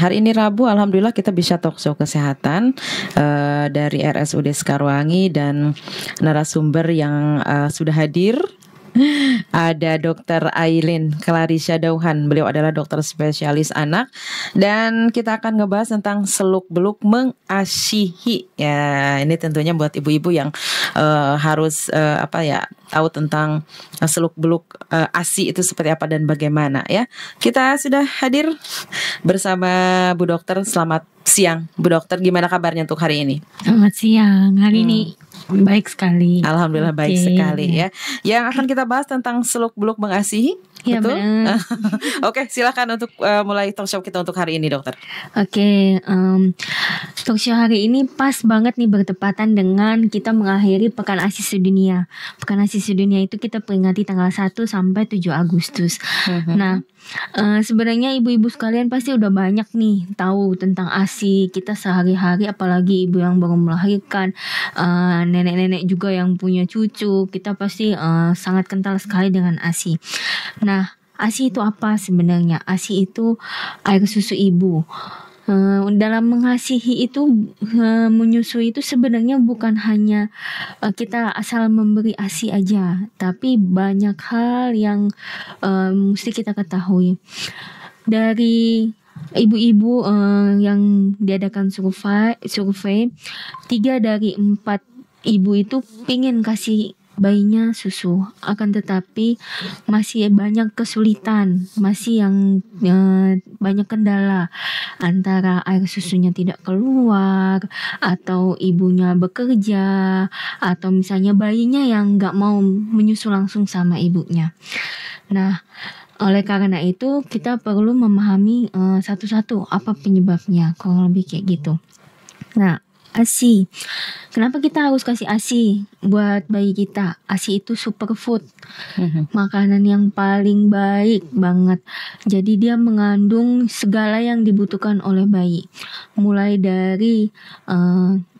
Hari ini Rabu, alhamdulillah kita bisa talk show kesehatan dari RSUD Sekarwangi, dan narasumber yang sudah hadir ada Dr. Aylin Clarissa Dauhan. Beliau adalah dokter spesialis anak, dan kita akan ngebahas tentang seluk-beluk mengasihi. Ya, ini tentunya buat ibu-ibu yang harus tahu tentang seluk-beluk ASI itu seperti apa dan bagaimana ya. Kita sudah hadir bersama Bu Dokter. Selamat siang Bu Dokter, gimana kabarnya untuk hari ini? Selamat siang, hari ini baik sekali. Alhamdulillah baik sekali ya. Yang akan kita bahas tentang seluk-beluk mengasihi. Ya, betul? Oke, silakan untuk mulai talk show kita untuk hari ini, Dokter. Talk show hari ini pas banget nih, bertepatan dengan kita mengakhiri Pekan ASI Sedunia. Pekan ASI Sedunia itu kita peringati tanggal 1 sampai 7 Agustus. Nah, sebenarnya ibu-ibu sekalian pasti udah banyak nih tahu tentang ASI. Kita sehari-hari, apalagi ibu yang baru melahirkan, nenek-nenek juga yang punya cucu, kita pasti sangat kental sekali dengan ASI. Nah, ASI itu apa sebenarnya? ASI itu air susu ibu. Dalam mengasihi itu, menyusui itu sebenarnya bukan hanya kita asal memberi ASI aja, tapi banyak hal yang mesti kita ketahui. Dari ibu-ibu yang diadakan survei 3 dari 4 ibu itu pingin kasih bayinya susu, akan tetapi masih banyak kesulitan, masih yang banyak kendala, antara air susunya tidak keluar, atau ibunya bekerja, atau misalnya bayinya yang nggak mau menyusu langsung sama ibunya. Nah, oleh karena itu kita perlu memahami satu-satu apa penyebabnya, kurang lebih kayak gitu. Nah, ASI. Kenapa kita harus kasih ASI buat bayi kita? ASI itu superfood, makanan yang paling baik banget. Jadi dia mengandung segala yang dibutuhkan oleh bayi. Mulai dari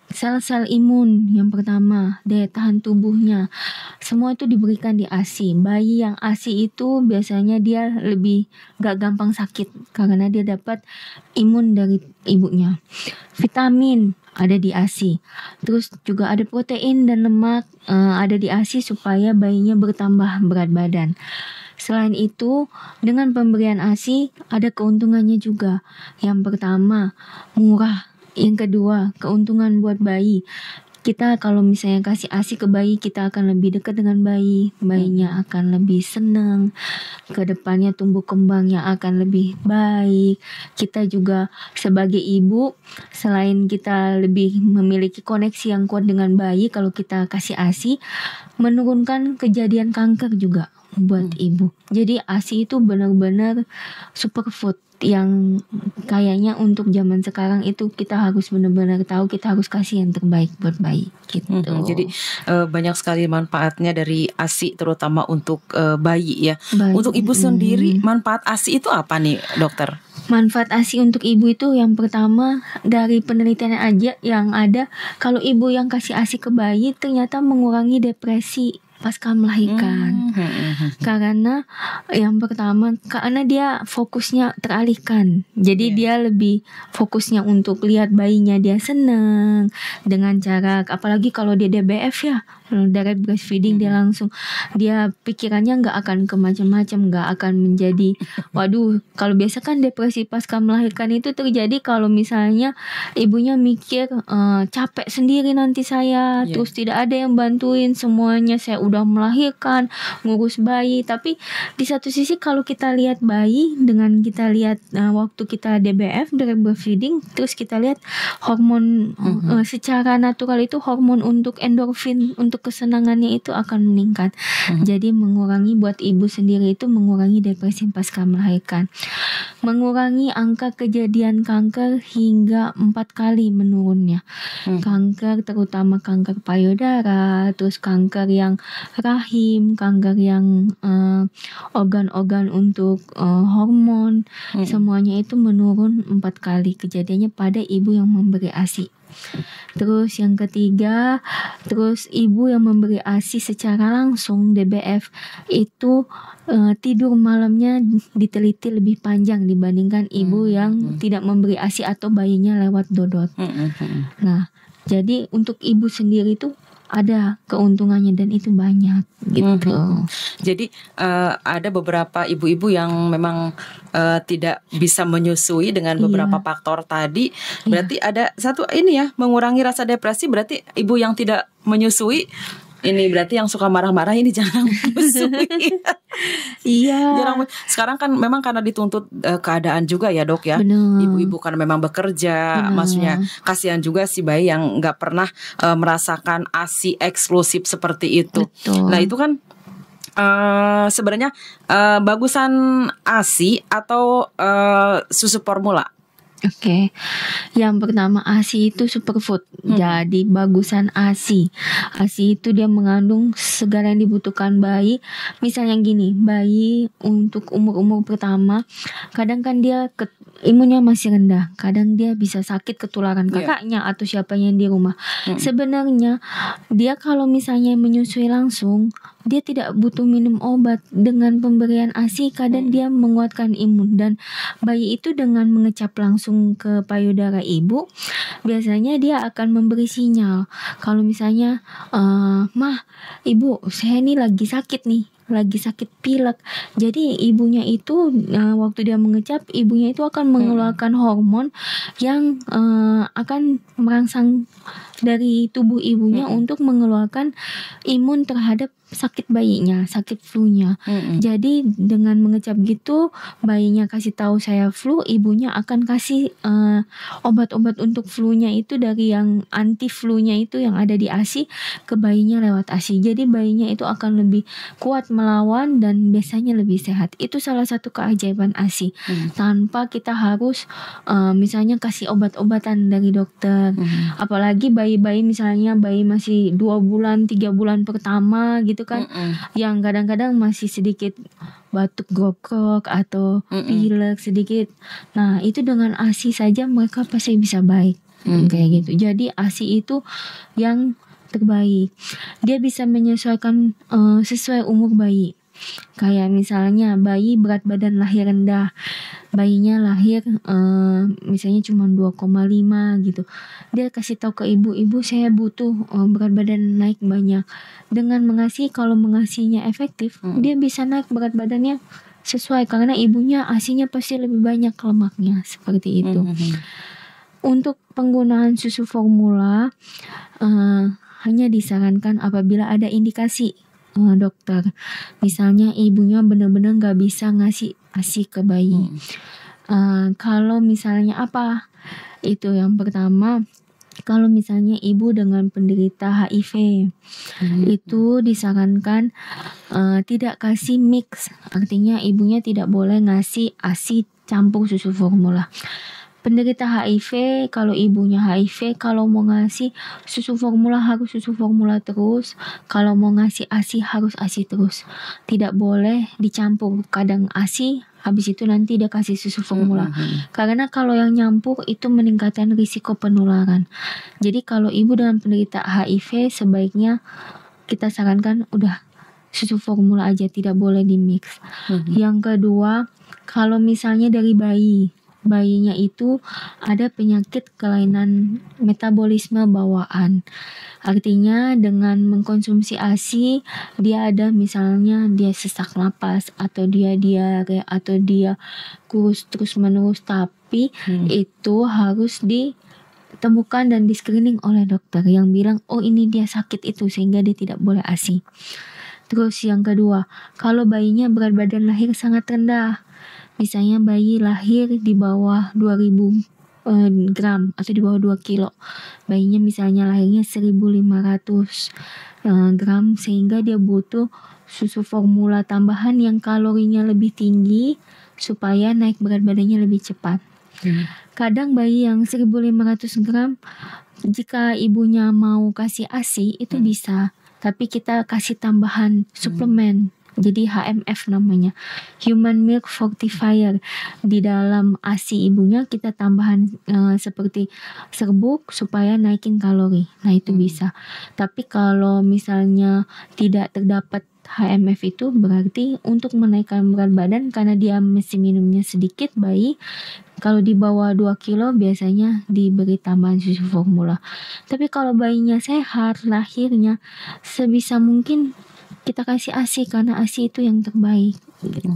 sel-sel imun yang pertama, daya tahan tubuhnya, semua itu diberikan di ASI. Bayi yang ASI itu biasanya dia lebih gak gampang sakit karena dia dapat imun dari ibunya. Vitamin ada di ASI. Terus juga ada protein dan lemak ada di ASI supaya bayinya bertambah berat badan. Selain itu, dengan pemberian ASI ada keuntungannya juga. Yang pertama, murah. Yang kedua, keuntungan buat bayi. Kita kalau misalnya kasih ASI ke bayi, kita akan lebih dekat dengan bayi. Bayinya akan lebih senang. Kedepannya tumbuh kembangnya akan lebih baik. Kita juga sebagai ibu, selain kita lebih memiliki koneksi yang kuat dengan bayi, kalau kita kasih ASI, menurunkan kejadian kanker juga buat ibu. Jadi ASI itu benar-benar superfood yang kayaknya untuk zaman sekarang itu kita harus benar-benar tahu, kita harus kasih yang terbaik buat bayi gitu. Jadi banyak sekali manfaatnya dari ASI, terutama untuk bayi ya. Untuk ibu sendiri, manfaat ASI itu apa nih, Dokter? Manfaat ASI untuk ibu itu yang pertama, dari penelitian aja yang ada, kalau ibu yang kasih ASI ke bayi ternyata mengurangi depresi pasca melahirkan. Karena yang pertama, karena dia fokusnya teralihkan. Jadi dia lebih fokusnya untuk lihat bayinya dia seneng dengan cara, apalagi kalau dia DBF ya, direct breastfeeding, dia pikirannya nggak akan ke macam-macam, nggak akan menjadi waduh. Kalau biasa kan depresi pasca melahirkan itu terjadi kalau misalnya ibunya mikir capek sendiri nanti saya, terus tidak ada yang bantuin, semuanya saya udah melahirkan, ngurus bayi. Tapi di satu sisi kalau kita lihat bayi dengan kita lihat waktu kita DBF, direct breastfeeding, terus kita lihat hormon secara natural itu hormon untuk endorfin, untuk kesenangannya itu akan meningkat. Jadi mengurangi buat ibu sendiri itu mengurangi depresi pasca melahirkan. Mengurangi angka kejadian kanker hingga 4 kali menurunnya. Kanker, terutama kanker payudara, terus kanker yang rahim, kanker yang organ-organ untuk hormon, semuanya itu menurun 4 kali kejadiannya pada ibu yang memberi ASI. Terus yang ketiga, terus ibu yang memberi ASI secara langsung DBF itu tidur malamnya diteliti lebih panjang dibandingkan ibu yang tidak memberi ASI atau bayinya lewat dodot. Nah, jadi untuk ibu sendiri itu ada keuntungannya dan itu banyak gitu. Jadi ada beberapa ibu-ibu yang memang tidak bisa menyusui dengan beberapa faktor tadi. Berarti ada satu ini ya, mengurangi rasa depresi. Berarti ibu yang tidak menyusui ini berarti yang suka marah-marah ini jangan menyusui. Jarang. Sekarang kan memang karena dituntut keadaan juga ya dok ya. Ibu-ibu kan memang bekerja. Maksudnya kasihan juga si bayi yang nggak pernah merasakan ASI eksklusif seperti itu. Nah itu kan sebenarnya bagusan ASI atau susu formula? Oke, yang pertama ASI itu superfood, jadi bagusan ASI. ASI itu dia mengandung segala yang dibutuhkan bayi. Misalnya gini, bayi untuk umur-umur pertama, kadang kan dia imunnya masih rendah, kadang dia bisa sakit ketularan kakaknya atau siapanya yang di rumah. Sebenarnya dia kalau misalnya menyusui langsung, dia tidak butuh minum obat. Dengan pemberian ASI kadang dia menguatkan imun, dan bayi itu dengan mengecap langsung ke payudara ibu, biasanya dia akan memberi sinyal kalau misalnya mah, ibu saya ini lagi sakit nih, lagi sakit pilek. Jadi ibunya itu waktu dia mengecap, ibunya itu akan mengeluarkan hormon yang akan merangsang dari tubuh ibunya untuk mengeluarkan imun terhadap sakit bayinya, sakit flu-nya. Jadi dengan mengecap gitu, bayinya kasih tahu saya flu, ibunya akan kasih obat-obat untuk flu-nya itu dari yang anti flu-nya itu yang ada di ASI ke bayinya lewat ASI. Jadi bayinya itu akan lebih kuat melawan dan biasanya lebih sehat. Itu salah satu keajaiban ASI. Tanpa kita harus misalnya kasih obat-obatan dari dokter. Apalagi bayi-bayi misalnya bayi masih 2 bulan, 3 bulan pertama gitu kan, yang kadang-kadang masih sedikit batuk gokok atau pilek sedikit. Nah itu dengan ASI saja mereka pasti bisa baik kayak gitu. Jadi ASI itu yang terbaik. Dia bisa menyesuaikan sesuai umur bayi. Kayak misalnya bayi berat badan lahir rendah, bayinya lahir misalnya cuma 2,5 gitu, dia kasih tahu ke ibu saya butuh berat badan naik banyak. Dengan mengasih, kalau mengasihnya efektif, dia bisa naik berat badannya sesuai, karena ibunya ASInya pasti lebih banyak lemaknya, seperti itu. Untuk penggunaan susu formula hanya disarankan apabila ada indikasi dokter, misalnya ibunya benar-benar nggak bisa ngasih ASI ke bayi. Kalau misalnya apa? Itu yang pertama, kalau misalnya ibu dengan penderita HIV, itu disarankan tidak kasih mix, artinya ibunya tidak boleh ngasih ASI campur susu formula. Penderita HIV, kalau ibunya HIV, kalau mau ngasih susu formula harus susu formula terus. Kalau mau ngasih ASI harus ASI terus. Tidak boleh dicampur. Kadang ASI, habis itu nanti dia kasih susu formula. Karena kalau yang nyampur itu meningkatkan risiko penularan. Jadi kalau ibu dengan penderita HIV, sebaiknya kita sarankan udah susu formula aja, tidak boleh di mix. Yang kedua, kalau misalnya dari bayinya itu ada penyakit kelainan metabolisme bawaan. Artinya dengan mengkonsumsi ASI, dia ada misalnya dia sesak napas atau dia diare atau dia kurus terus menerus, tapi itu harus ditemukan dan di screening oleh dokter yang bilang oh ini dia sakit itu sehingga dia tidak boleh ASI. Terus yang kedua, kalau bayinya berat badan lahir sangat rendah, misalnya bayi lahir di bawah 2000 gram atau di bawah 2 kilo. Bayinya misalnya lahirnya 1500 gram, sehingga dia butuh susu formula tambahan yang kalorinya lebih tinggi supaya naik berat badannya lebih cepat. Kadang bayi yang 1500 gram, jika ibunya mau kasih ASI itu bisa, tapi kita kasih tambahan suplemen Jadi HMF namanya, Human Milk Fortifier. Di dalam ASI ibunya kita tambahan seperti serbuk supaya naikin kalori. Nah itu bisa. Tapi kalau misalnya tidak terdapat HMF itu berarti untuk menaikkan berat badan karena dia mesti minumnya sedikit bayi. Kalau di bawah 2 kilo biasanya diberi tambahan susu formula. Tapi kalau bayinya sehat lahirnya, sebisa mungkin kita kasih ASI karena ASI itu yang terbaik gitu.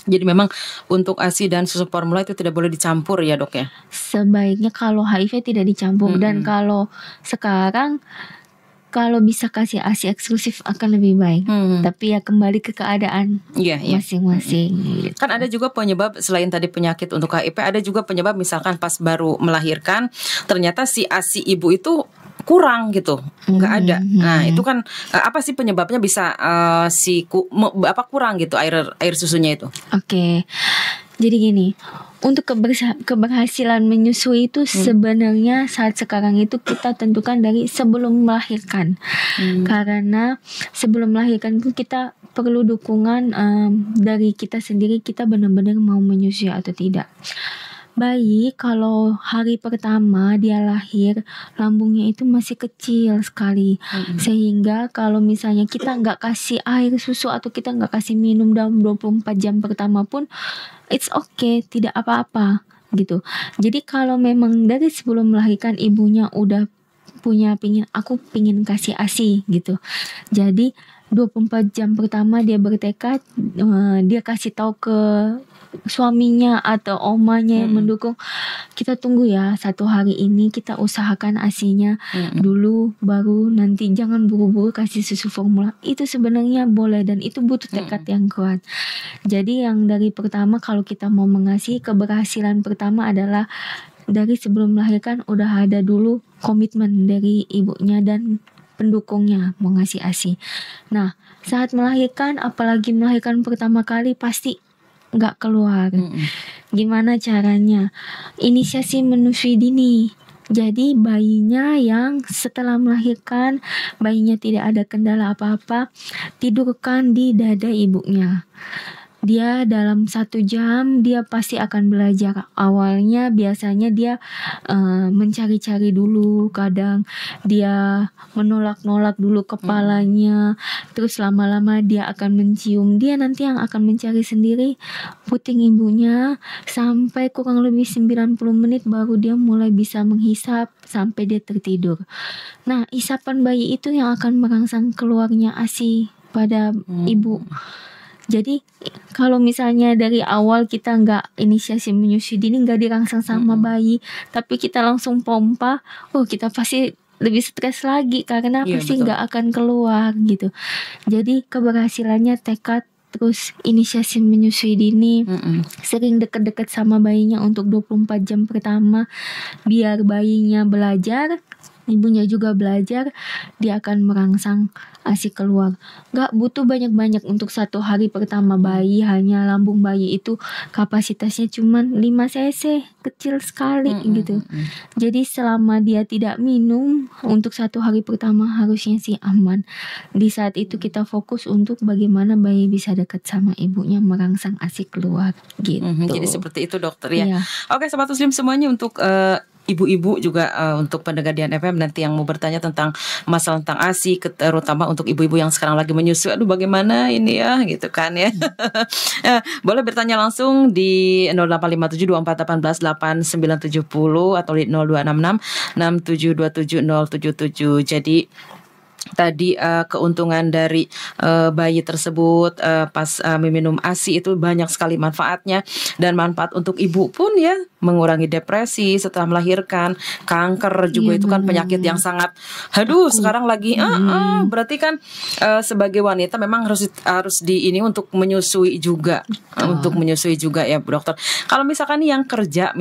Jadi memang untuk ASI dan susu formula itu tidak boleh dicampur ya dok ya? Sebaiknya kalau HIV tidak dicampur. Dan kalau sekarang kalau bisa kasih ASI eksklusif akan lebih baik. Tapi ya kembali ke keadaan masing-masing. Kan ada juga penyebab selain tadi penyakit untuk HIV, ada juga penyebab misalkan pas baru melahirkan ternyata si ASI ibu itu kurang gitu, nggak ada. Nah itu kan apa sih penyebabnya bisa kurang gitu air susunya itu? Oke. Jadi gini, untuk keberhasilan menyusui itu sebenarnya saat sekarang itu kita tentukan dari sebelum melahirkan. Karena sebelum melahirkan itu kita perlu dukungan dari kita sendiri, kita benar-benar mau menyusui atau tidak. Bayi kalau hari pertama dia lahir, lambungnya itu masih kecil sekali. Sehingga kalau misalnya kita nggak kasih air susu atau kita nggak kasih minum dalam 24 jam pertama pun, it's okay, tidak apa-apa gitu. Jadi kalau memang dari sebelum melahirkan ibunya udah aku pingin kasih ASI gitu. Jadi 24 jam pertama dia bertekad, dia kasih tahu ke suaminya atau omanya yang mendukung, kita tunggu ya 1 hari ini, kita usahakan ASInya dulu, baru nanti jangan buru-buru kasih susu formula. Itu sebenarnya boleh dan itu butuh tekad yang kuat. Jadi yang dari pertama kalau kita mau mengasihi, keberhasilan pertama adalah dari sebelum melahirkan udah ada dulu komitmen dari ibunya dan pendukungnya mau ngasih ASI. Nah saat melahirkan, apalagi melahirkan pertama kali, pasti nggak keluar. Gimana caranya? Inisiasi menyusui dini. Jadi bayinya yang setelah melahirkan, bayinya tidak ada kendala apa-apa, tidurkan di dada ibunya. Dia dalam 1 jam dia pasti akan belajar. Awalnya biasanya dia mencari-cari dulu, kadang dia menolak-nolak dulu kepalanya, terus lama-lama dia akan mencium. Dia nanti yang akan mencari sendiri puting ibunya sampai kurang lebih 90 menit baru dia mulai bisa menghisap sampai dia tertidur. Nah, isapan bayi itu yang akan merangsang keluarnya ASI pada ibu. Jadi kalau misalnya dari awal kita nggak inisiasi menyusui dini, nggak dirangsang sama bayi, tapi kita langsung pompa, kita pasti lebih stres lagi karena pasti nggak akan keluar gitu. Jadi keberhasilannya tekad, terus inisiasi menyusui dini, sering deket-deket sama bayinya untuk 24 jam pertama, biar bayinya belajar, ibunya juga belajar, dia akan merangsang ASI keluar. Gak butuh banyak-banyak untuk 1 hari pertama bayi, hanya lambung bayi itu kapasitasnya cuma 5 cc, kecil sekali gitu. Jadi selama dia tidak minum untuk 1 hari pertama harusnya sih aman. Di saat itu kita fokus untuk bagaimana bayi bisa dekat sama ibunya, merangsang ASI keluar gitu. Jadi seperti itu dokter ya. Oke Sobat Muslim semuanya, untuk ibu-ibu juga untuk pendengar Dian FM nanti yang mau bertanya tentang masalah tentang ASI, terutama untuk ibu-ibu yang sekarang lagi menyusui, aduh bagaimana ini ya gitu kan ya. Boleh bertanya langsung di 085724188970 atau di 026667270077. Jadi tadi keuntungan dari bayi tersebut pas meminum ASI itu banyak sekali manfaatnya, dan manfaat untuk ibu pun ya, mengurangi depresi setelah melahirkan, kanker juga itu kan penyakit yang sangat sekarang lagi berarti kan sebagai wanita memang harus di ini untuk menyusui juga, untuk menyusui juga ya Bu Dokter. Kalau misalkan yang kerja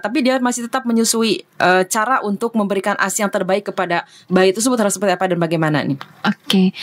tapi dia masih tetap menyusui, cara untuk memberikan ASI yang terbaik kepada bayi tersebut harus seperti apa dan bagaimana nih? Oke.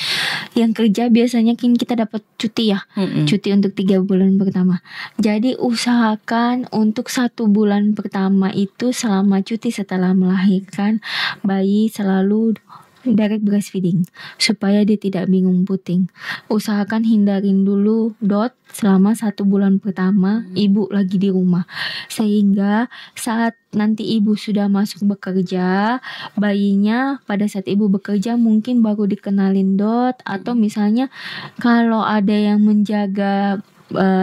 Yang kerja biasanya kita dapat cuti ya, cuti untuk 3 bulan pertama. Jadi usahakan untuk 1 bulan pertama itu selama cuti setelah melahirkan, bayi selalu direct breastfeeding supaya dia tidak bingung puting. Usahakan hindarin dulu DOT selama 1 bulan pertama ibu lagi di rumah, sehingga saat nanti ibu sudah masuk bekerja, bayinya pada saat ibu bekerja mungkin baru dikenalin DOT, atau misalnya kalau ada yang menjaga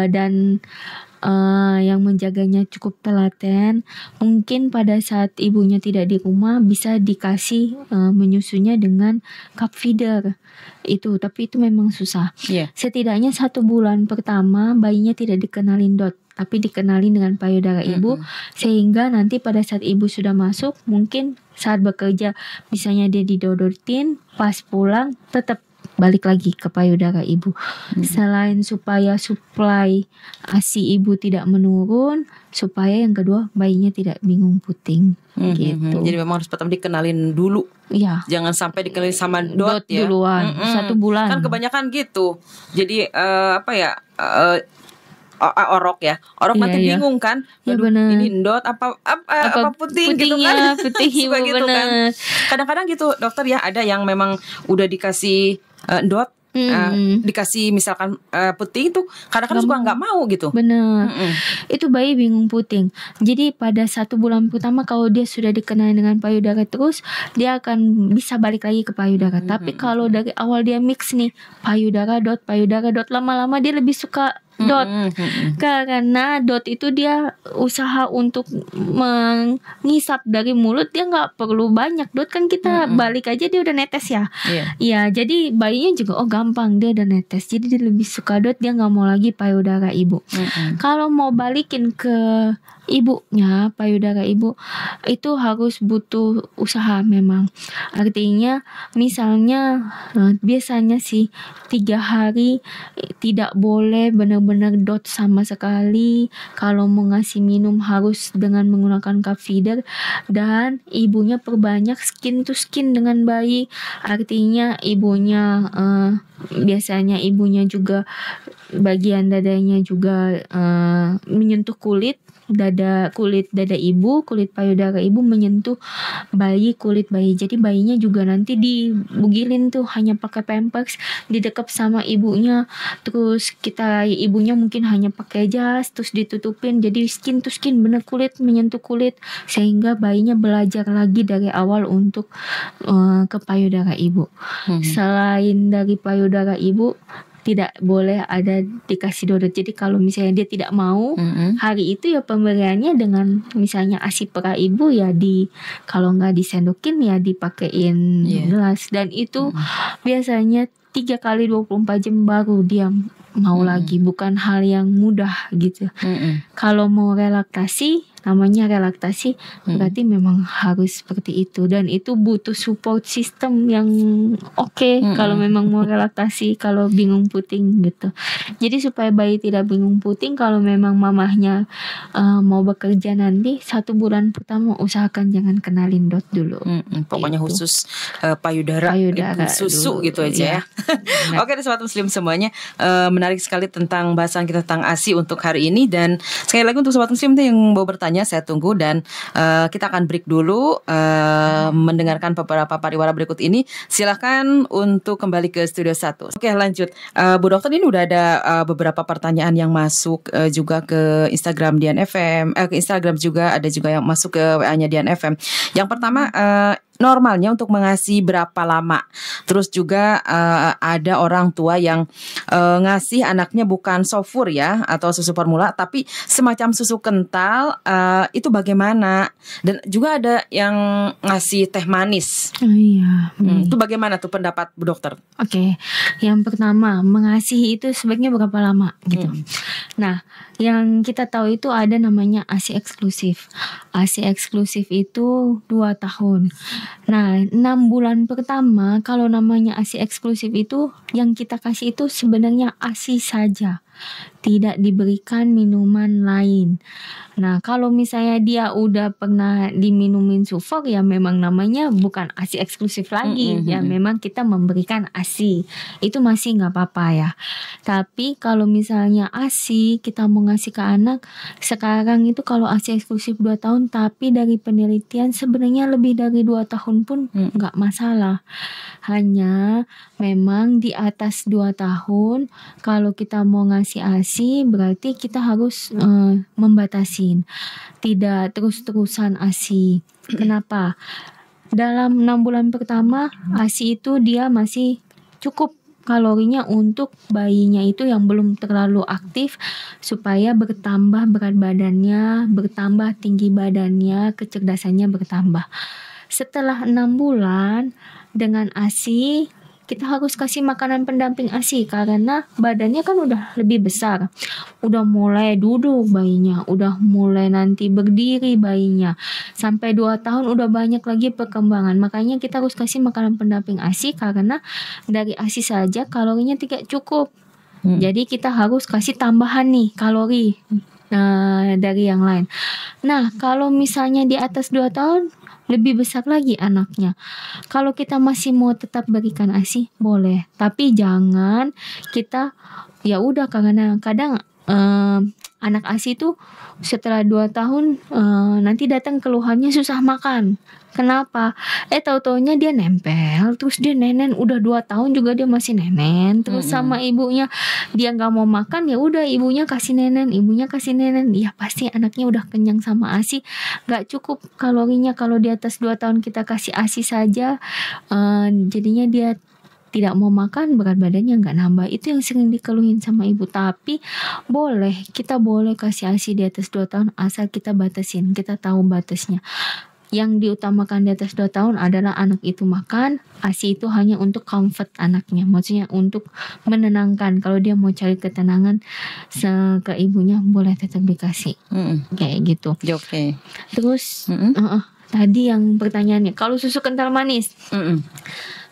dan yang menjaganya cukup telaten, mungkin pada saat ibunya tidak di rumah bisa dikasih menyusunya dengan cup feeder itu, tapi itu memang susah. Setidaknya 1 bulan pertama bayinya tidak dikenalin DOT, tapi dikenalin dengan payudara ibu, sehingga nanti pada saat ibu sudah masuk, mungkin saat bekerja misalnya dia didodotin, pas pulang tetap balik lagi ke payudara ibu. Selain supaya suplai ASI ibu tidak menurun, supaya yang kedua bayinya tidak bingung puting. Gitu. Jadi memang harus pertama dikenalin dulu. Iya. Jangan sampai dikenalin sama DOT ya. Duluan, 1 bulan. Kan kebanyakan gitu. Jadi orok nanti bingung kan, ini DOT apa puting gitu kan. Puting ibu gitu kan. Kadang-kadang gitu dokter ya, ada yang memang udah dikasih DOT, dikasih misalkan puting tuh kadang-kadang suka nggak mau gitu. Bener. Itu bayi bingung puting. Jadi pada 1 bulan pertama kalau dia sudah dikenal dengan payudara terus, dia akan bisa balik lagi ke payudara. Tapi kalau dari awal dia mix nih, payudara DOT, lama-lama dia lebih suka DOT. Karena DOT itu dia usaha untuk mengisap dari mulut, dia nggak perlu banyak. DOT kan kita balik aja dia udah netes ya. Iya, jadi bayinya juga gampang, dia udah netes. Jadi dia lebih suka DOT, dia nggak mau lagi payudara ibu. Kalau mau balikin ke ibunya, payudara ibu, itu harus butuh usaha memang. Artinya misalnya biasanya sih 3 hari tidak boleh benar-benar DOT sama sekali. Kalau mau ngasih minum harus dengan menggunakan cup feeder, dan ibunya perbanyak skin to skin dengan bayi. Artinya ibunya biasanya ibunya juga bagian dadanya juga menyentuh kulit dada ibu, kulit payudara ibu menyentuh kulit bayi. Jadi bayinya juga nanti dibugilin tuh hanya pakai pampers, didekap sama ibunya. Terus ibunya mungkin hanya pakai jas, terus ditutupin. Jadi skin to skin, bener kulit menyentuh kulit, sehingga bayinya belajar lagi dari awal untuk ke payudara ibu. Selain dari payudara ibu, tidak boleh ada dikasih dodot. Jadi kalau misalnya dia tidak mau, hari itu ya pemberiannya dengan misalnya ASI pra ibu ya kalau nggak disendokin ya dipakein gelas. Dan itu biasanya 3 kali 24 jam baru dia mau lagi. Bukan hal yang mudah gitu. Kalau mau relaksasi, namanya relaksasi, berarti memang harus seperti itu, dan itu butuh support system yang oke. Kalau memang mau relaksasi, kalau bingung puting gitu. Jadi supaya bayi tidak bingung puting, kalau memang mamahnya mau bekerja nanti 1 bulan pertama usahakan jangan kenalin DOT dulu. Pokoknya gitu. Khusus payudara susu dulu, gitu aja ya. Oke, sobat muslim semuanya, menarik sekali tentang bahasan kita tentang ASI untuk hari ini. Dan sekali lagi untuk sobat muslim yang mau bertanya, saya tunggu, dan kita akan break dulu mendengarkan beberapa pariwara berikut ini. Silahkan untuk kembali ke studio 1. Oke, lanjut. Bu Dokter, ini udah ada beberapa pertanyaan yang masuk juga ke Instagram Dian FM, ke Instagram juga ada juga yang masuk ke WA-nya Dian FM. Yang pertama, normalnya untuk mengasihi berapa lama? Terus juga ada orang tua yang ngasih anaknya bukan sofur ya, atau susu formula, tapi semacam susu kental, itu bagaimana? Dan juga ada yang ngasih teh manis. Itu bagaimana tuh pendapat Bu Dokter? Oke, yang pertama, mengasihi itu sebaiknya berapa lama gitu. Nah, yang kita tahu itu ada namanya ASI eksklusif. ASI eksklusif itu 2 tahun. Nah, 6 bulan pertama kalau namanya ASI eksklusif itu yang kita kasih itu sebenarnya ASI saja. tidak diberikan minuman lain. Nah, kalau misalnya dia udah pernah diminumin sufok, ya memang namanya bukan ASI eksklusif lagi. Ya memang kita memberikan ASI. Itu masih nggak apa-apa ya. Tapi kalau misalnya ASI kita mau ngasih ke anak, sekarang itu kalau ASI eksklusif 2 tahun, tapi dari penelitian sebenarnya lebih dari 2 tahun pun nggak masalah. Hanya memang di atas 2 tahun, kalau kita mau ngasih ASI, berarti kita harus membatasin. Tidak terus-terusan ASI. Kenapa? Dalam 6 bulan pertama, ASI itu dia masih cukup kalorinya untuk bayinya itu yang belum terlalu aktif, supaya bertambah berat badannya, bertambah tinggi badannya, kecerdasannya bertambah. Setelah 6 bulan dengan ASI, kita harus kasih makanan pendamping ASI karena badannya kan udah lebih besar. Udah mulai duduk bayinya, udah mulai nanti berdiri bayinya. Sampai 2 tahun udah banyak lagi perkembangan. Makanya kita harus kasih makanan pendamping ASI karena dari ASI saja kalorinya tidak cukup. Jadi kita harus kasih tambahan nih kalori dari yang lain. Nah, kalau misalnya di atas 2 tahun lebih besar lagi anaknya. Kalau kita masih mau tetap berikan ASI boleh, tapi jangan kita ya udah, karena kadang anak ASI itu setelah 2 tahun nanti datang keluhannya susah makan. Kenapa? Tahu-taunya dia nempel, terus dia nenen udah 2 tahun juga dia masih nenen, terus sama ibunya dia nggak mau makan, ya udah ibunya kasih nenen, ya pasti anaknya udah kenyang sama ASI, nggak cukup kalorinya. Kalau di atas 2 tahun kita kasih ASI saja, jadinya dia tidak mau makan, berat badannya nggak nambah. Itu yang sering dikeluhin sama ibu. Tapi kita boleh kasih ASI di atas 2 tahun asal kita batasin, kita tahu batasnya. Yang diutamakan di atas 2 tahun adalah anak itu makan. ASI itu hanya untuk comfort anaknya, maksudnya untuk menenangkan. Kalau dia mau cari ketenangan ke ibunya, boleh tetap dikasih. Kayak gitu. Oke. Terus tadi yang pertanyaannya, kalau susu kental manis.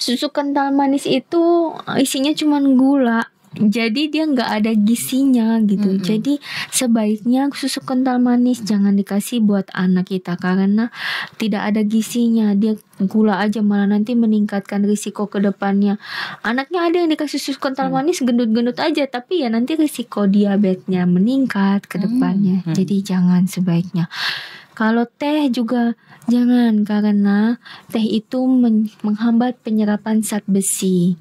Susu kental manis itu isinya cuma gula. Jadi dia nggak ada gizinya gitu. Jadi sebaiknya susu kental manis jangan dikasih buat anak kita karena tidak ada gizinya. Dia gula aja, malah nanti meningkatkan risiko ke depannya. Anaknya ada yang dikasih susu kental manis gendut-gendut aja, tapi ya nanti risiko diabetesnya meningkat ke depannya. Jadi jangan sebaiknya. Kalau teh juga jangan, karena teh itu menghambat penyerapan zat besi.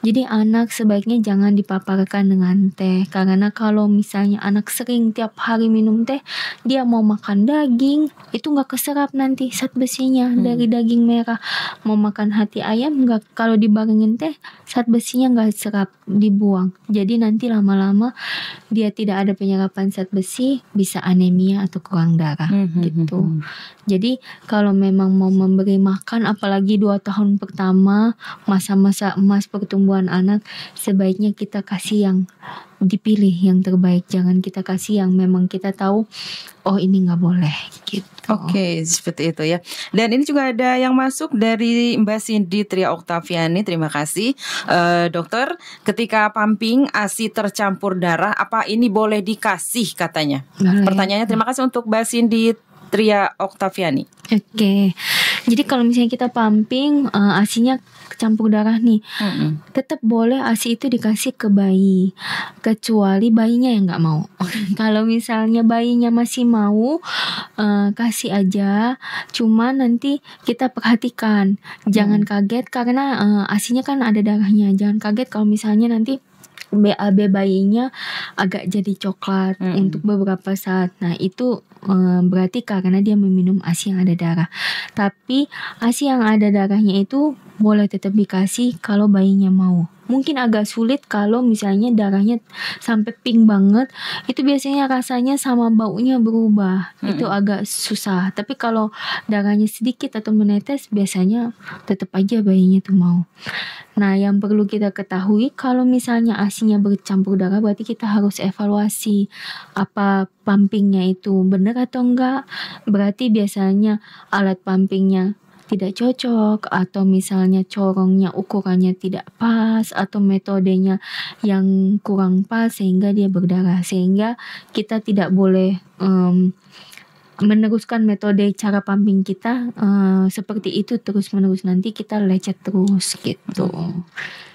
Jadi anak sebaiknya jangan dipaparkan dengan teh, karena kalau misalnya anak sering tiap hari minum teh, dia mau makan daging itu nggak keserap nanti zat besinya dari daging merah. Mau makan hati ayam nggak, kalau dibarengin teh zat besinya nggak serap, dibuang. Jadi nanti lama-lama dia tidak ada penyerapan zat besi, bisa anemia atau kurang darah. Gitu. Jadi kalau memang mau memberi makan, apalagi 2 tahun pertama, masa-masa emas pertumbuhan anak, sebaiknya kita kasih yang dipilih, yang terbaik. Jangan kita kasih yang memang kita tahu oh ini nggak boleh gitu. Oke, seperti itu ya. Dan ini juga ada yang masuk dari Mbak Cindy Tria Oktaviani. Terima kasih dokter. Ketika pumping ASI tercampur darah, apa ini boleh dikasih katanya? Pertanyaannya, terima kasih untuk Mbak Cindy Tria Oktaviani. Oke. Jadi kalau misalnya kita pumping ASI-nya campur darah nih, tetap boleh ASI itu dikasih ke bayi, kecuali bayinya yang nggak mau. Kalau misalnya bayinya masih mau, kasih aja. Cuma nanti kita perhatikan, jangan kaget karena ASI-nya kan ada darahnya. Jangan kaget kalau misalnya nanti BAB bayinya agak jadi coklat untuk beberapa saat. Nah itu berarti karena dia meminum ASI yang ada darah. Tapi ASI yang ada darahnya itu boleh tetap dikasih kalau bayinya mau. Mungkin agak sulit kalau misalnya darahnya sampai pink banget, itu biasanya rasanya sama baunya berubah. Itu agak susah. Tapi kalau darahnya sedikit atau menetes, biasanya tetap aja bayinya tuh mau. Nah, yang perlu kita ketahui, kalau misalnya ASI-nya bercampur darah, berarti kita harus evaluasi apa pumpingnya itu benar atau enggak. Berarti biasanya alat pumpingnya tidak cocok, atau misalnya corongnya ukurannya tidak pas, atau metodenya yang kurang pas sehingga dia berdarah, sehingga kita tidak boleh meneruskan metode cara pumping kita seperti itu terus menerus, nanti kita lecet terus gitu.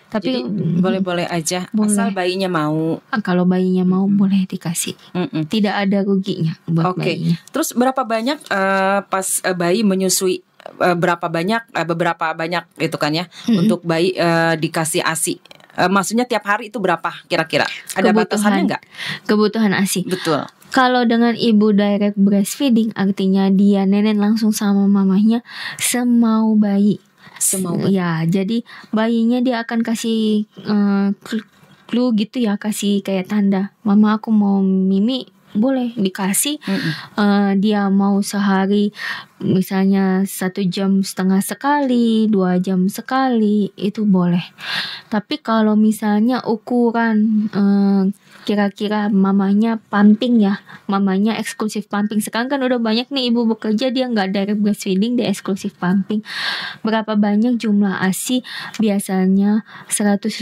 Tapi boleh-boleh aja, boleh. asal bayinya mau. Kalau bayinya mau boleh dikasih. Tidak ada ruginya buat bayinya. Terus berapa banyak pas bayi menyusui, beberapa banyak itu kan ya, untuk bayi dikasih ASI. Maksudnya tiap hari itu berapa kira-kira? Ada batasannya nggak? Kebutuhan ASI. Betul. Kalau dengan ibu direct breastfeeding, artinya dia nenek langsung sama mamanya semau bayi. Ya, jadi bayinya dia akan kasih clue gitu ya, kasih kayak tanda, mama aku mau mimi, boleh dikasih. Dia mau sehari misalnya 1,5 jam sekali, 2 jam sekali, itu boleh. Tapi kalau misalnya ukuran kira-kira mamanya pumping ya, mamanya eksklusif pumping. Sekarang kan udah banyak nih ibu bekerja dia nggak direct breastfeeding, dia eksklusif pumping. Berapa banyak jumlah ASI? Biasanya 150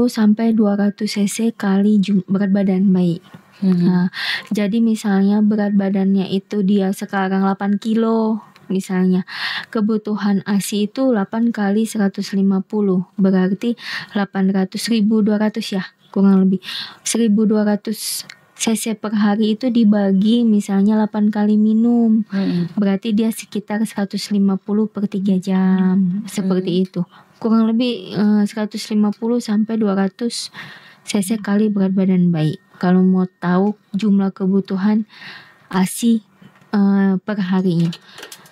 sampai 200 cc kali berat badan bayi. Nah, jadi misalnya berat badannya itu dia sekarang 8 kilo misalnya, kebutuhan ASI itu 8 kali 150, berarti 1,200 ya, kurang lebih 1,200 cc per hari itu dibagi misalnya 8 kali minum, berarti dia sekitar 150 per 3 jam, seperti itu, kurang lebih 150 sampai 200 cc kali berat badan bayi. Kalau mau tahu jumlah kebutuhan ASI per harinya.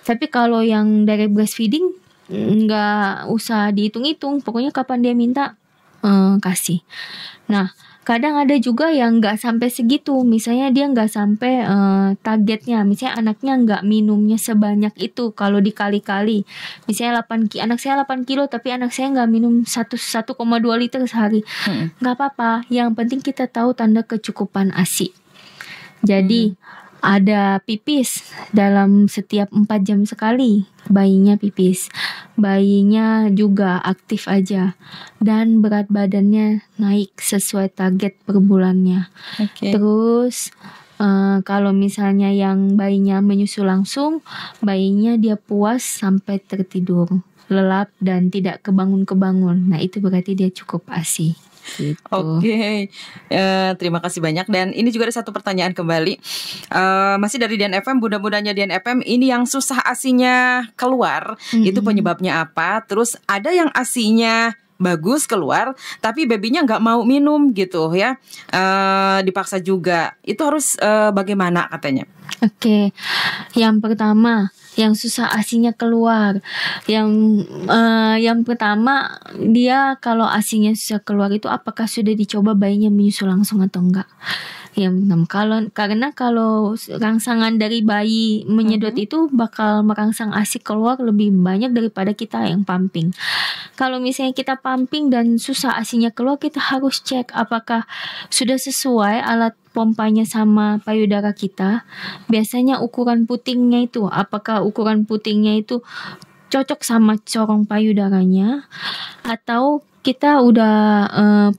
Tapi kalau yang direct breastfeeding nggak usah dihitung-hitung, pokoknya kapan dia minta kasih. Nah, kadang ada juga yang nggak sampai segitu, misalnya dia nggak sampai targetnya, misalnya anaknya nggak minumnya sebanyak itu. Kalau dikali-kali, misalnya anak saya 8 kilo tapi anak saya nggak minum 1,2 liter sehari, nggak apa-apa. Yang penting kita tahu tanda kecukupan ASI. Jadi ada pipis dalam setiap 4 jam sekali, bayinya pipis, bayinya juga aktif aja, dan berat badannya naik sesuai target per bulannya. Terus kalau misalnya yang bayinya menyusu langsung, bayinya dia puas sampai tertidur, lelap dan tidak kebangun-kebangun. Nah, itu berarti dia cukup ASI. Gitu. Terima kasih banyak. Dan ini juga ada satu pertanyaan kembali, masih dari Dian FM. Bunda-bundanya Dian FM ini yang susah ASInya keluar, itu penyebabnya apa? Terus ada yang ASInya bagus keluar tapi babynya nggak mau minum gitu ya, dipaksa juga, itu harus bagaimana katanya? Yang pertama, yang susah ASInya keluar, yang pertama, dia kalau ASInya susah keluar itu apakah sudah dicoba bayinya menyusu langsung atau enggak? Yang pertama, karena kalau rangsangan dari bayi menyedot itu bakal merangsang ASI keluar lebih banyak daripada kita yang pumping. Kalau misalnya kita pumping dan susah ASInya keluar, kita harus cek apakah sudah sesuai alat pompanya sama payudara kita. Biasanya ukuran putingnya itu, apakah ukuran putingnya itu cocok sama corong payudaranya, atau kita udah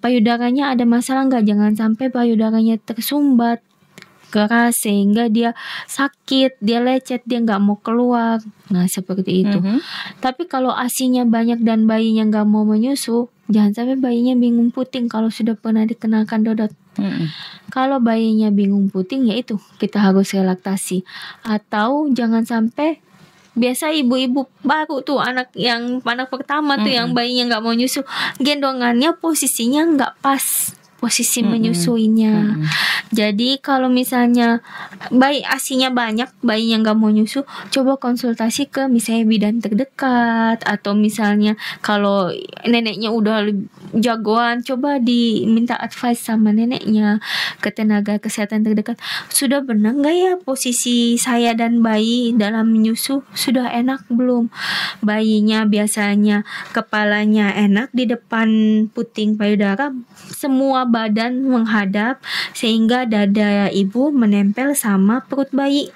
payudaranya ada masalah nggak? Jangan sampai payudaranya tersumbat keras sehingga dia sakit, dia lecet, dia nggak mau keluar. Nah, seperti itu. Tapi kalau ASInya banyak dan bayinya nggak mau menyusu, jangan sampai bayinya bingung puting kalau sudah pernah dikenakan dodot. Kalau bayinya bingung puting, ya itu kita harus relaksasi. Atau jangan sampai, biasa ibu-ibu baru tuh anak pertama tuh yang bayinya nggak mau nyusu, gendongannya posisinya nggak pas posisi menyusuinya. Jadi kalau misalnya bayi ASInya banyak, bayinya nggak mau nyusu, coba konsultasi ke misalnya bidan terdekat, atau misalnya kalau neneknya udah jagoan, coba diminta advice sama neneknya ke tenaga kesehatan terdekat. Sudah benar nggak ya posisi saya dan bayi dalam menyusu, sudah enak belum? Bayinya biasanya kepalanya enak di depan puting payudara, semua badan menghadap sehingga dada ibu menempel sama perut bayi.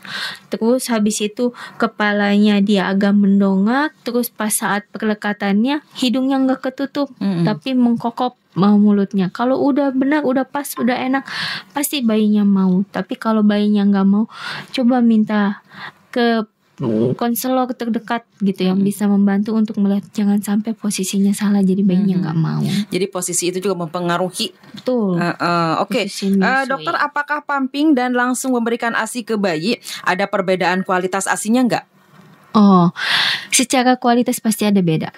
Terus habis itu kepalanya dia agak mendongak, terus pas saat perlekatannya hidungnya nggak ketutup tapi mengkokop mulutnya. Kalau udah benar, udah pas, udah enak, pasti bayinya mau. Tapi kalau bayinya nggak mau, coba minta ke konselor terdekat gitu yang bisa membantu untuk melihat jangan sampai posisinya salah jadi bayinya nggak mau. Jadi posisi itu juga mempengaruhi. Betul. Oke. Dokter, apakah pumping dan langsung memberikan ASI ke bayi ada perbedaan kualitas ASINya nggak? Oh, secara kualitas pasti ada beda.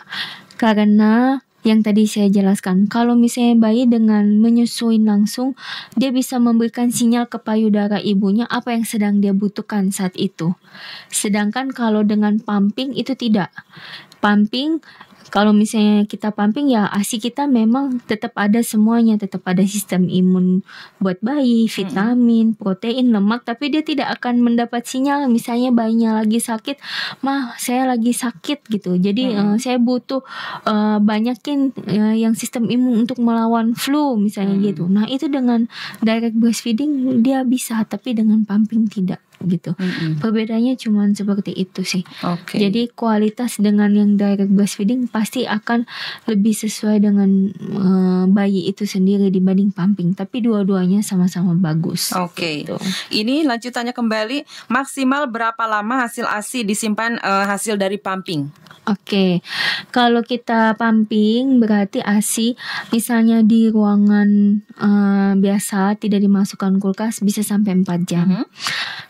Karena yang tadi saya jelaskan, kalau misalnya bayi dengan menyusui langsung, dia bisa memberikan sinyal ke payudara ibunya apa yang sedang dia butuhkan saat itu. Sedangkan kalau dengan pumping itu tidak. Pumping, kalau misalnya kita pumping ya ASI kita memang tetap ada semuanya, tetap ada sistem imun buat bayi, vitamin, protein, lemak, tapi dia tidak akan mendapat sinyal misalnya bayinya lagi sakit, mah saya lagi sakit gitu. Jadi saya butuh banyakin yang sistem imun untuk melawan flu misalnya gitu. Nah itu dengan direct breastfeeding dia bisa, tapi dengan pumping tidak gitu. Perbedaannya cuma seperti itu sih. Jadi kualitas dengan yang direct breastfeeding pasti akan lebih sesuai dengan bayi itu sendiri dibanding pumping. Tapi dua-duanya sama-sama bagus. Gitu. Ini lanjutannya kembali, maksimal berapa lama hasil ASI disimpan hasil dari pumping? Kalau kita pumping berarti ASI misalnya di ruangan biasa tidak dimasukkan kulkas bisa sampai 4 jam.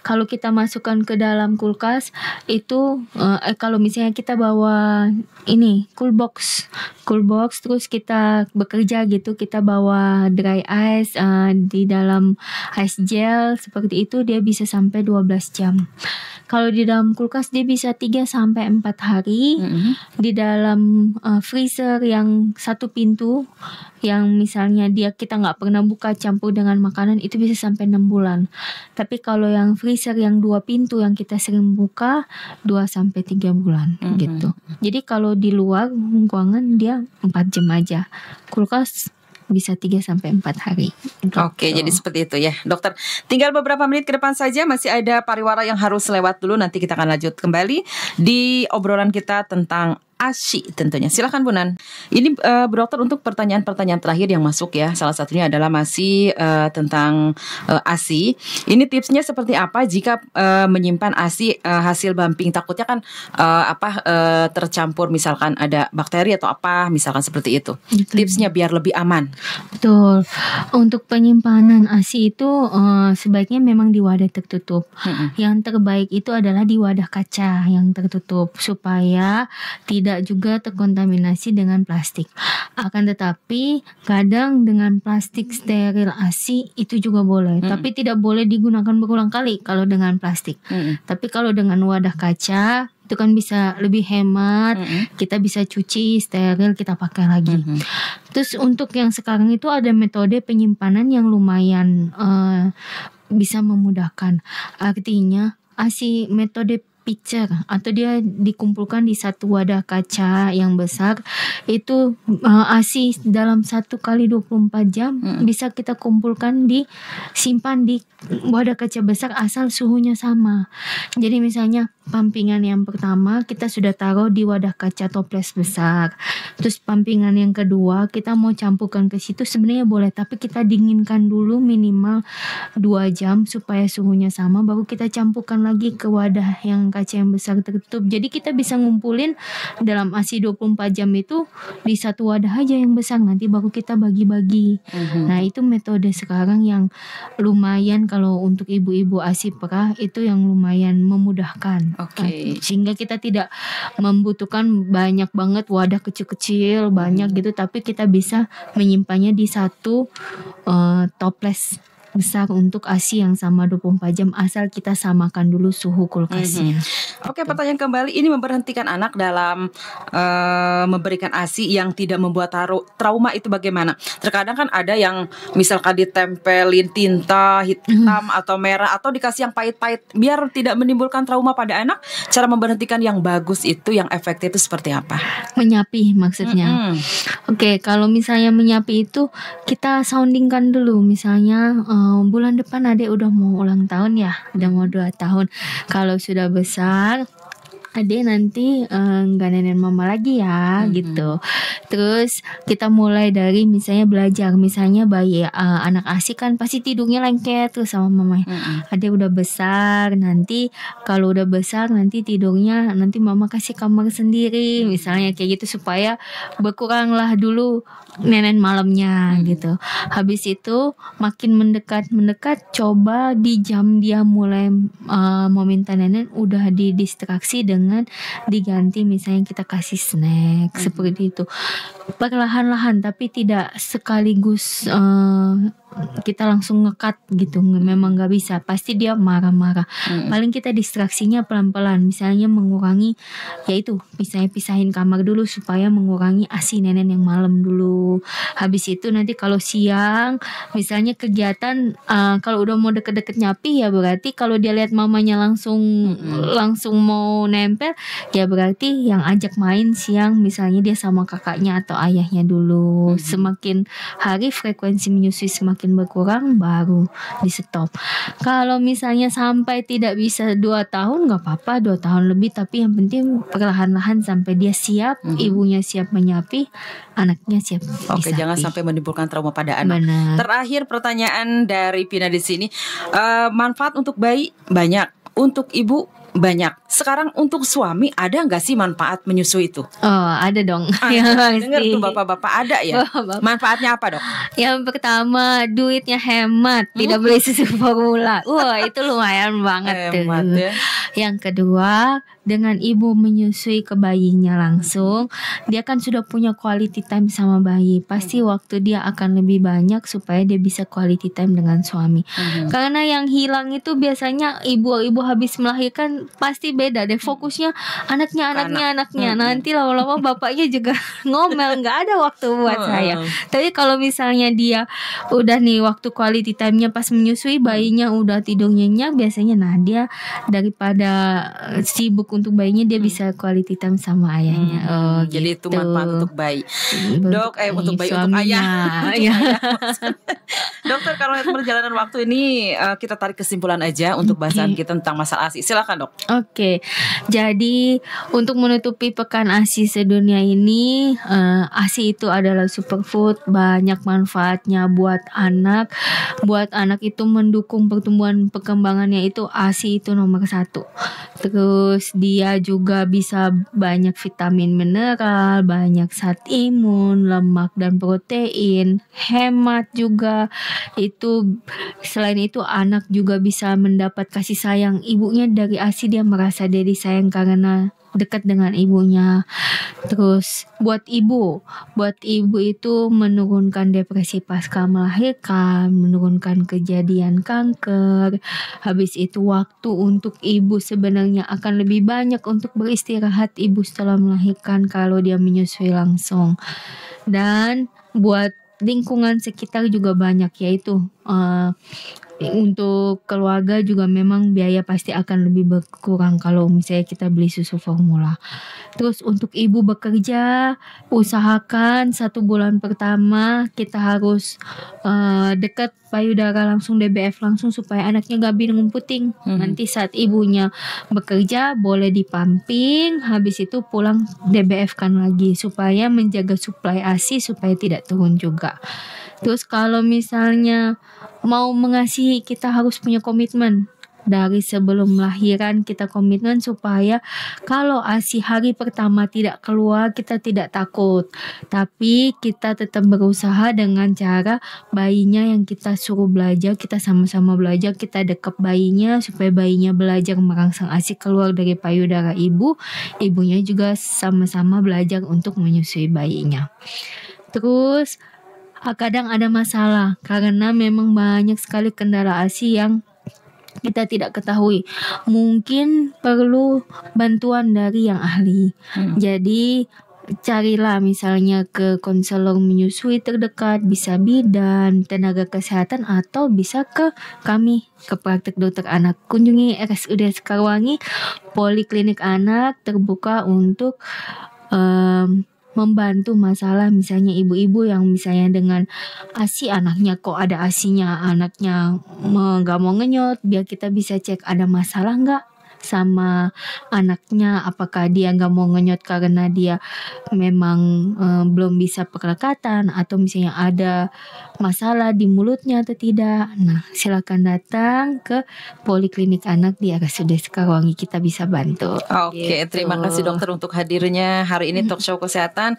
Kalau kita masukkan ke dalam kulkas itu kalau misalnya kita bawa ini cool box terus kita bekerja gitu, kita bawa dry ice di dalam ice gel seperti itu, dia bisa sampai 12 jam. Kalau di dalam kulkas dia bisa 3 sampai 4 hari. Di dalam freezer yang satu pintu yang misalnya kita nggak pernah buka campur dengan makanan itu bisa sampai 6 bulan. Tapi kalau yang freezer yang 2 pintu yang kita sering buka 2 sampai 3 bulan gitu. Jadi kalau di luar ruangan dia 4 jam aja. Kulkas bisa 3 sampai 4 hari. Gitu. Jadi seperti itu ya, dokter. Tinggal beberapa menit ke depan saja, masih ada pariwara yang harus lewat dulu. Nanti kita akan lanjut kembali di obrolan kita tentang ASI tentunya. Silakan Bu Nan. Ini dokter untuk pertanyaan-pertanyaan terakhir yang masuk ya. Salah satunya adalah masih tentang ASI. Ini tipsnya seperti apa jika menyimpan ASI hasil pumping? Takutnya kan tercampur misalkan ada bakteri atau apa, misalkan seperti itu. Tipsnya biar lebih aman. Betul. Untuk penyimpanan ASI itu sebaiknya memang di wadah tertutup. Yang terbaik itu adalah di wadah kaca yang tertutup supaya tidak juga terkontaminasi dengan plastik. Akan tetapi kadang dengan plastik steril ASI itu juga boleh, tapi tidak boleh digunakan berulang kali kalau dengan plastik. Tapi kalau dengan wadah kaca itu kan bisa lebih hemat, kita bisa cuci, steril, kita pakai lagi. Terus untuk yang sekarang itu ada metode penyimpanan yang lumayan bisa memudahkan. Artinya ASI metode pitcher atau dia dikumpulkan di satu wadah kaca yang besar, itu ASI dalam 1 kali 24 jam bisa kita kumpulkan simpan di wadah kaca besar asal suhunya sama. Jadi misalnya pumpingan yang pertama kita sudah taruh di wadah kaca toples besar, terus pumpingan yang kedua kita mau campurkan ke situ, sebenarnya boleh tapi kita dinginkan dulu minimal 2 jam supaya suhunya sama, baru kita campurkan lagi ke wadah yang kaca yang besar tertutup. Jadi kita bisa ngumpulin dalam ASI 24 jam itu di satu wadah aja yang besar, nanti baru kita bagi-bagi. Nah itu metode sekarang yang lumayan kalau untuk ibu-ibu ASI perah itu yang lumayan memudahkan. Sehingga kita tidak membutuhkan banyak banget wadah kecil-kecil banyak gitu, tapi kita bisa menyimpannya di satu toples besar untuk ASI yang sama 24 jam asal kita samakan dulu suhu kulkasnya. Oke, pertanyaan kembali, ini memberhentikan anak dalam memberikan ASI yang tidak membuat trauma itu bagaimana? Terkadang kan ada yang misalkan ditempelin tinta hitam atau merah atau dikasih yang pahit-pahit biar tidak menimbulkan trauma pada anak. Cara memberhentikan yang bagus itu, yang efektif itu seperti apa? Menyapi maksudnya. Oke, kalau misalnya menyapi itu kita soundingkan dulu. Misalnya bulan depan adek udah mau ulang tahun ya, udah mau 2 tahun. Kalau sudah besar, adek nanti nggak nenek mama lagi ya, gitu. Terus kita mulai dari misalnya belajar, misalnya bayi anak ASI kan pasti tidurnya lengket tuh sama mamanya. Adek udah besar, nanti kalau udah besar nanti tidurnya nanti mama kasih kamar sendiri, misalnya kayak gitu, supaya berkuranglah dulu nenek malamnya gitu. Habis itu makin mendekat coba di jam dia mulai mau minta nenek udah didistraksi dengan diganti, misalnya kita kasih snack seperti itu, perlahan-lahan tapi tidak sekaligus kita langsung ngekat gitu, memang nggak bisa, pasti dia marah-marah. Paling kita distraksinya pelan-pelan, misalnya mengurangi, yaitu misalnya pisahin kamar dulu supaya mengurangi ASI nenek yang malam dulu. Habis itu nanti kalau siang misalnya kegiatan kalau udah mau deket-deket nyapi ya berarti kalau dia lihat mamanya langsung mau nempel ya berarti yang ajak main siang misalnya dia sama kakaknya atau ayahnya dulu. Semakin hari frekuensi menyusui semakin berkurang baru di stop. Kalau misalnya sampai tidak bisa 2 tahun nggak apa-apa, 2 tahun lebih, tapi yang penting perlahan-lahan sampai dia siap, ibunya siap menyapi, anaknya siap disapi. Oke, jangan sampai menimbulkan trauma pada anak. Benar. Terakhir pertanyaan dari Pina di sini, manfaat untuk bayi banyak, untuk ibu banyak. Sekarang untuk suami ada nggak sih manfaat menyusui itu? Oh, ada dong. Dengar tuh bapak-bapak, ada ya. Manfaatnya apa, Dok? Yang pertama, duitnya hemat, tidak beli susu formula. Wah, itu lumayan banget Hemat, tuh. ya. Yang kedua, dengan ibu menyusui ke bayinya langsung, dia kan sudah punya quality time sama bayi. Pasti waktu dia akan lebih banyak supaya dia bisa quality time dengan suami. Karena yang hilang itu biasanya ibu habis melahirkan pasti beda deh, fokusnya anaknya. Nanti lama-lama bapaknya juga ngomel, nggak ada waktu buat saya. Tapi kalau misalnya dia udah nih waktu quality time-nya pas menyusui, bayinya udah tidur nyenyak, biasanya nah dia daripada sibuk untuk bayinya, dia bisa quality time sama ayahnya. Jadi gitu. itu manfaat untuk bayi. Dok, untuk bayi, untuk suaminya. ayah. Ya. Dokter, kalau lihat perjalanan waktu ini kita tarik kesimpulan aja untuk bahasan kita tentang masalah ASI. Silakan, Dok. Oke, jadi untuk menutupi pekan ASI sedunia ini, ASI itu adalah superfood, banyak manfaatnya buat anak. Buat anak itu mendukung pertumbuhan perkembangannya, itu ASI itu nomor 1. Terus dia juga bisa banyak vitamin mineral, banyak zat imun, lemak dan protein, hemat juga. Itu selain itu anak juga bisa mendapat kasih sayang ibunya dari ASI, dia merasa dia disayang karena dekat dengan ibunya. Terus buat ibu itu menurunkan depresi pasca melahirkan, menurunkan kejadian kanker. Habis itu waktu untuk ibu sebenarnya akan lebih banyak untuk beristirahat ibu setelah melahirkan kalau dia menyusui langsung. Dan buat lingkungan sekitar juga banyak, yaitu untuk keluarga juga memang biaya pasti akan lebih berkurang kalau misalnya kita beli susu formula. Terus untuk ibu bekerja, usahakan 1 bulan pertama kita harus dekat payudara langsung, DBF langsung, supaya anaknya gak bingung puting. Nanti saat ibunya bekerja boleh dipamping, habis itu pulang DBF kan lagi supaya menjaga suplai ASI supaya tidak turun juga. Terus kalau misalnya mau mengasihi, kita harus punya komitmen. Dari sebelum lahiran kita komitmen supaya kalau ASI hari pertama tidak keluar, kita tidak takut. Tapi kita tetap berusaha dengan cara bayinya yang kita suruh belajar, kita sama-sama belajar, kita dekap bayinya supaya bayinya belajar merangsang ASI keluar dari payudara ibu. Ibunya juga sama-sama belajar untuk menyusui bayinya. Terus kadang ada masalah karena memang banyak sekali kendala ASI yang kita tidak ketahui. Mungkin perlu bantuan dari yang ahli. Jadi carilah misalnya ke konselor menyusui terdekat, bisa bidan, tenaga kesehatan, atau bisa ke kami, ke praktek dokter anak. Kunjungi RSUD Sekarwangi, Poliklinik Anak terbuka untuk membantu masalah misalnya ibu-ibu yang misalnya dengan ASI anaknya kok ada ASInya, anaknya nggak mau ngenyot, biar kita bisa cek ada masalah nggak sama anaknya, apakah dia nggak mau ngenyot karena dia memang belum bisa perlekatan, atau misalnya ada masalah di mulutnya atau tidak. Nah, silakan datang ke Poliklinik Anak di RSUD Sekarwangi, kita bisa bantu. Oke, Gitu. terima kasih dokter untuk hadirnya hari ini talk show kesehatan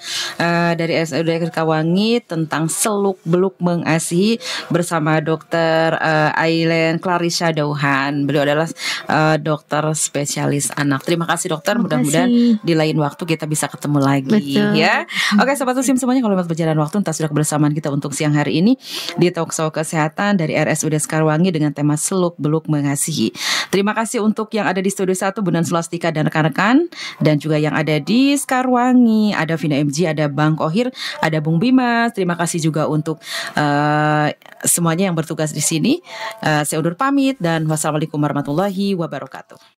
dari RSUD Sekarwangi tentang seluk-beluk mengasihi bersama dokter Aileen Clarissa Dauhan. Beliau adalah dokter spesialis anak. Terima kasih dokter, mudah-mudahan di lain waktu kita bisa ketemu lagi. Betul. Ya. Oke, sobat Usim semuanya, kalau berjalan waktu entah sudah kebersamaan kita untuk siang hari ini di talk show kesehatan dari RSUD Sekarwangi dengan tema seluk-beluk mengasihi. Terima kasih untuk yang ada di studio 1 Bundan Sulastika dan rekan-rekan, dan juga yang ada di Sekarwangi, ada Vina MG, ada Bang Kohir, ada Bung Bima. Terima kasih juga untuk semuanya yang bertugas di sini. Saya undur pamit dan wassalamualaikum warahmatullahi wabarakatuh.